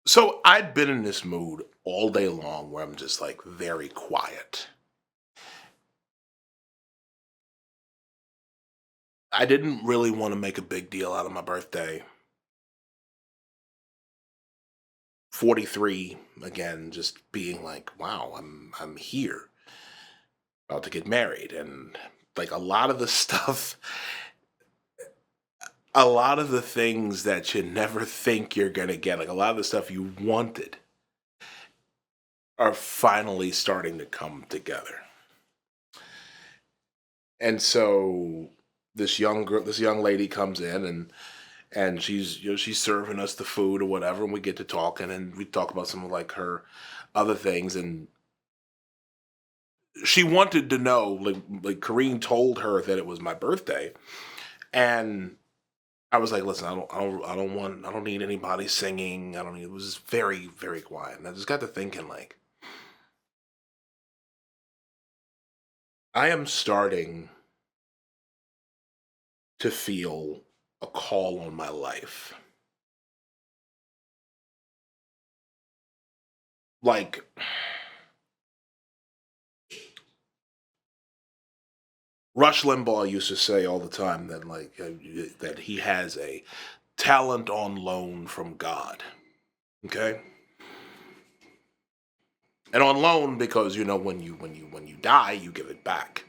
So I'd been in this mood all day long where I'm just like very quiet. I didn't really want to make a big deal out of my birthday. 43 again, just being like, wow, I'm here, about to get married. And like a lot of the stuff, a lot of the things that you never think you're gonna get, like a lot of the stuff you wanted are finally starting to come together. And so this young lady comes in and she's she's serving us the food or whatever, and we get to talking and we talk about some of like her other things, and she wanted to know like Kareen told her that it was my birthday, and I was like, listen, I don't need anybody singing. I don't need. It was just very quiet, and I just got to thinking like I am starting to feel a call on my life. Like Rush Limbaugh used to say all the time that that he has a talent on loan from God. Okay, and on loan because when you die you give it back,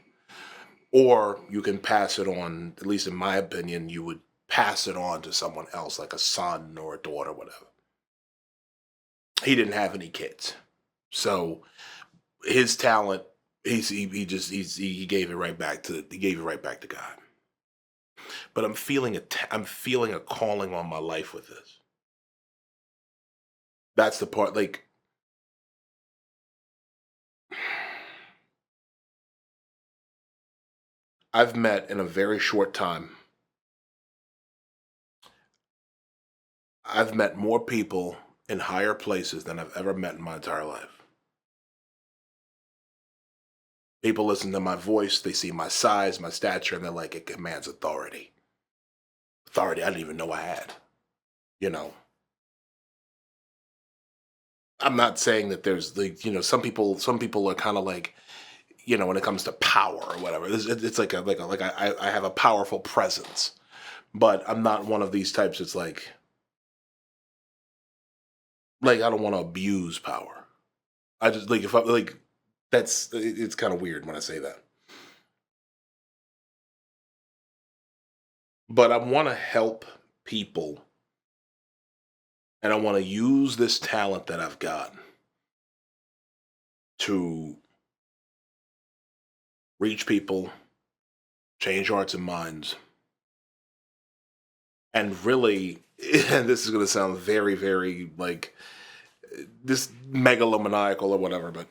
or you can pass it on. At least in my opinion, you would pass it on to someone else, like a son or a daughter, whatever. He didn't have any kids, so his talent, he gave it right back to God. But I'm feeling a calling on my life with this. That's the part. Like I've met in a very short time. I've met more people in higher places than I've ever met in my entire life. People listen to my voice, they see my size, my stature, and they're like, it commands authority. Authority I didn't even know I had. You know, I'm not saying that there's like, some people are kind of like, when it comes to power or whatever, it's like I have a powerful presence, but I'm not one of these types. It's like I don't want to abuse power. I just like if I like it's kind of weird when I say that. But I want to help people, and I want to use this talent that I've got to reach people, change hearts and minds, and really, and this is going to sound very like this megalomaniacal or whatever, but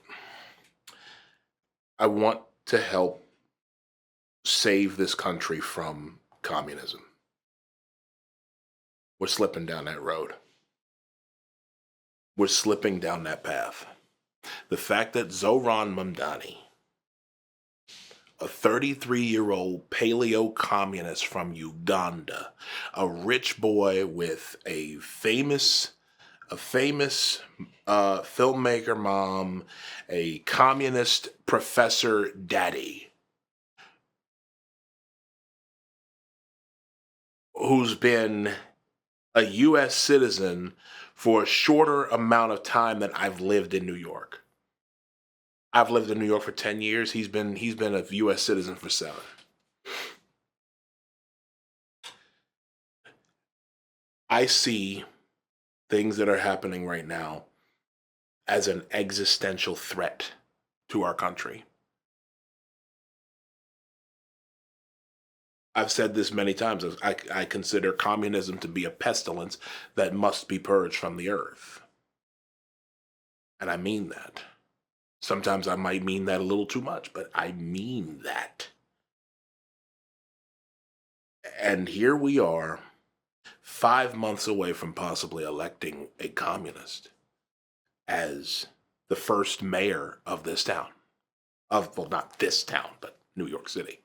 I want to help save this country from communism. We're slipping down that road. We're slipping down that path. The fact that Zohran Mamdani, a 33-year-old paleo communist from Uganda, a rich boy with a famous filmmaker mom, a communist professor daddy, who's been a U.S. citizen for a shorter amount of time than I've lived in New York. I've lived in New York for 10 years. He's been a U.S. citizen for 7. I see things that are happening right now as an existential threat to our country. I've said this many times. I consider communism to be a pestilence that must be purged from the earth. And I mean that. Sometimes I might mean that a little too much, but I mean that. And here we are, 5 months away from possibly electing a communist as the first mayor of this town. Well, not this town, but New York City.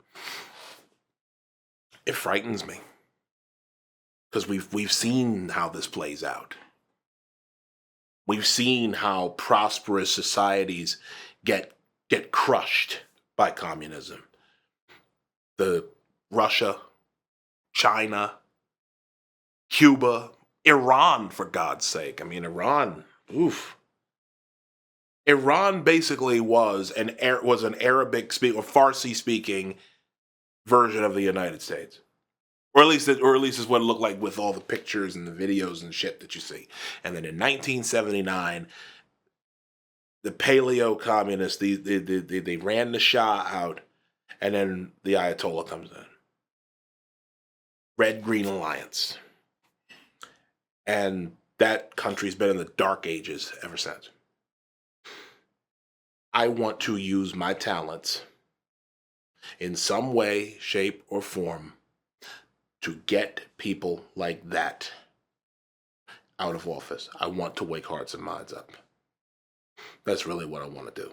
It frightens me because we've seen how this plays out. We've seen how prosperous societies get crushed by communism. The Russia, China, Cuba, Iran, for God's sake. I mean, Iran, oof. Iran basically was an Arabic speak or Farsi speaking version of the United States. Or at least is what it looked like with all the pictures and the videos and shit that you see. And then in 1979, the paleo communists, they ran the Shah out, and then the Ayatollah comes in. Red-Green Alliance. And that country's been in the dark ages ever since. I want to use my talents in some way, shape, or form to get people like that out of office. I want to wake hearts and minds up. That's really what I want to do.